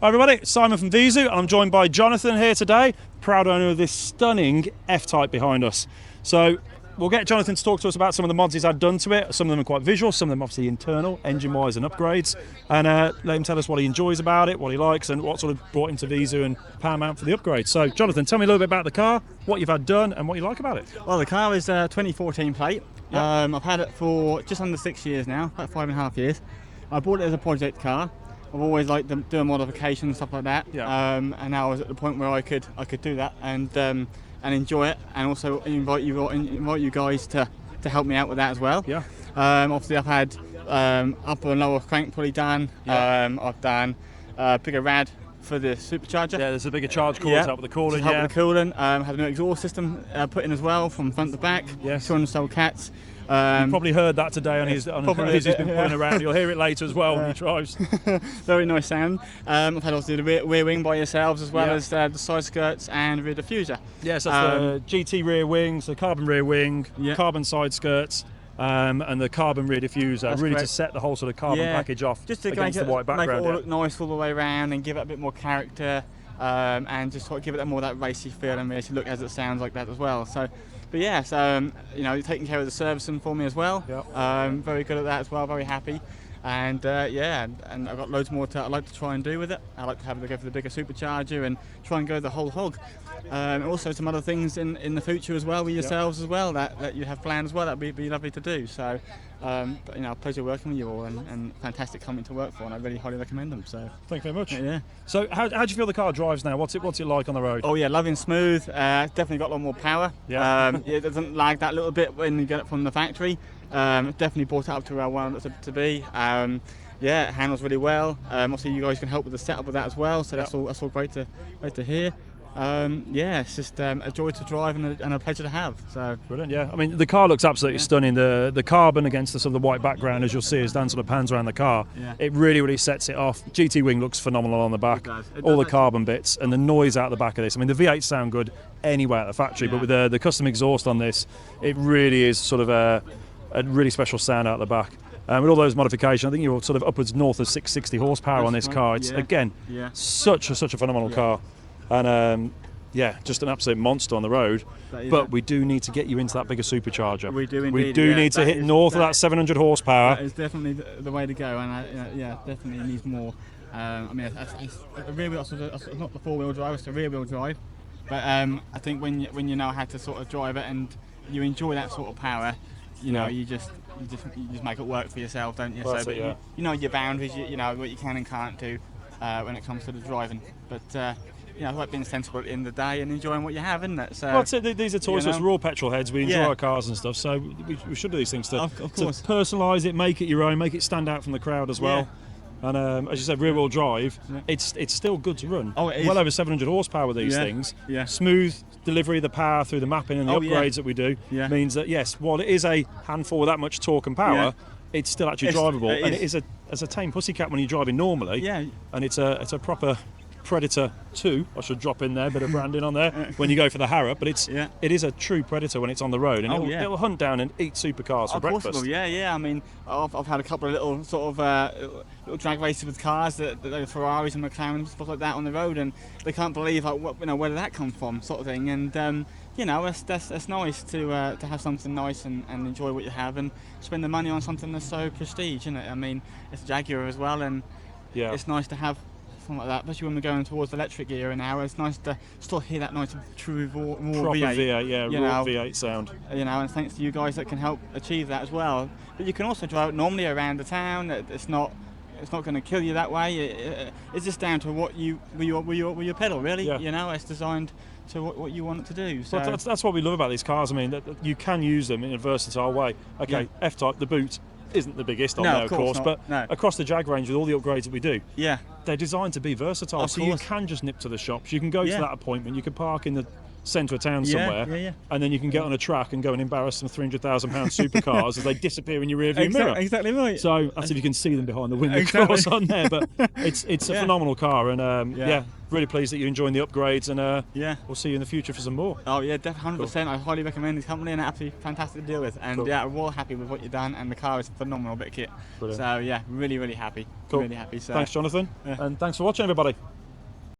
Hi everybody, it's Simon from VIEZU and I'm joined by Jonathan here today, proud owner of this stunning F-Type behind us. So we'll get Jonathan to talk to us about some of the mods he's had done to it. Some of them are quite visual, some of them obviously internal, engine-wise and upgrades. And let him tell us what he enjoys about it, what he likes and what sort of brought him to VIEZU and Paramount for the upgrade. So Jonathan, tell me a little bit about the car, what you've had done and what you like about it. Well, the car is a 2014 plate. Yep. I've had it for just under 6 years now, about 5.5 years. I bought it as a project car. I've always liked to do a modification and stuff like that, and now I was at the point where I could do that and enjoy it, and also invite you guys to help me out with that as well. Yeah. Obviously, I've had upper and lower crank pulley done. Yeah. I've done bigger rad for the supercharger. Yeah, there's a bigger charge cord to help with the cooling. Help with the cooling. Had a new exhaust system put in as well from front to back. Yes. 200 cell cats. You've probably heard that today on his he's been pulling around. You'll hear it later as well when he drives. Very nice sound. I've had obviously the rear wing by yourselves as well as the side skirts and rear diffuser. Yes, that's the GT rear wing, so carbon rear wing, carbon side skirts, and the carbon rear diffuser, That's really correct. to set the whole sort of carbon package off just to against the white background. Make it all look nice all the way around and give it a bit more character, and just sort of give it more that racy feel and really look as it sounds like that as well. So. But yes, you know, taking care of the servicing for me as well. Yep. Very good at that as well. Very happy, and yeah, and I've got loads more I'd like to try and do with it. I like to have it go for the bigger supercharger and try and go the whole hog. Also some other things in the future as well with yourselves as well that you have planned as well. That'd be lovely to do. So, but, you know, pleasure working with you all and fantastic company to work for, and I really highly recommend them. So thank you very much. Yeah. So how do you feel the car drives now? What's it like on the road? Oh yeah, loving smooth. Definitely got a lot more power. Yeah. It doesn't lag that little bit when you get it from the factory. Definitely brought it up to where I wanted it to be. Yeah, it handles really well. Obviously, you guys can help with the setup of that as well. So that's all great to hear. Yeah, it's just a joy to drive and a pleasure to have. So brilliant, yeah. I mean, the car looks absolutely stunning. The carbon against the sort of the white background, as you'll see, as Dan sort of pans around the car, it really sets it off. GT wing looks phenomenal on the back. All the carbon bits and the noise out the back of this. I mean, the V8s sound good anywhere at the factory, but with the custom exhaust on this, it really is sort of a really special sound out the back. With all those modifications, I think you're sort of upwards north of 660 horsepower on this car. It's again such a phenomenal car. And yeah, just an absolute monster on the road. But we do need to get you into that bigger supercharger. We do indeed. We do need to hit north of that 700 horsepower. That is definitely the way to go, and yeah, definitely needs more. I mean, it's a rear wheel, it's not the four-wheel drive; it's the rear-wheel drive. But I think when you know how to sort of drive it and you enjoy that sort of power, you know, you just make it work for yourself, don't you? Well, so, you know your boundaries, you know what you can and can't do when it comes to the driving. But you know, it's like being sensible in the day and enjoying what you have, isn't it? So, well, these are toys. So we're all petrol heads. We enjoy our cars and stuff. So we should do these things to personalise it, make it your own, make it stand out from the crowd as well. And as you said, rear-wheel drive, it's still good to run. Oh, it is. Well over 700 horsepower with these things. Yeah. Smooth delivery of the power through the mapping and the upgrades that we do means that yes, while it is a handful with that much torque and power, it's still actually drivable, and it is as a tame pussycat when you're driving normally. Yeah. And it's a proper Predator 2. I should drop in there a bit of branding on there when you go for the Harrow, but it is a true Predator when it's on the road, and it'll hunt down and eat supercars for breakfast. Of course it will, yeah. I mean, I've had a couple of little sort of little drag races with cars, the Ferraris and McLarens, stuff like that on the road, and they can't believe where did that come from, sort of thing. And you know, that's nice to have something nice and enjoy what you have and spend the money on something that's so prestige, isn't it? I mean, it's a Jaguar as well, and it's nice to have like that, especially when we're going towards the electric era now. It's nice to still hear that nice true raw V8, raw V8 sound. You know, and thanks to you guys that can help achieve that as well. But you can also drive it normally around the town. It's not going to kill you that way. It's just down to what you your pedal, really. Yeah. You know, it's designed to what you want it to do. So well, that's what we love about these cars. I mean, that you can use them in a versatile way. Okay, F-Type, the boot isn't the biggest on there, of course, but across the Jag range with all the upgrades that we do, they're designed to be versatile. So you can just nip to the shops, you can go to that appointment, you can park in the centre of town somewhere, and then you can get on a track and go and embarrass some £300,000 supercars as they disappear in your rearview mirror. Exactly right. So that's if you can see them behind the window, of course, on there. But it's a phenomenal car, and really pleased that you're enjoying the upgrades, and we'll see you in the future for some more. Oh yeah, definitely 100%. I highly recommend this company, and absolutely fantastic to deal with. And we're all happy with what you've done, and the car is a phenomenal bit of kit. Brilliant. So yeah, really happy. Cool. Really happy. So thanks, Jonathan, and thanks for watching, everybody.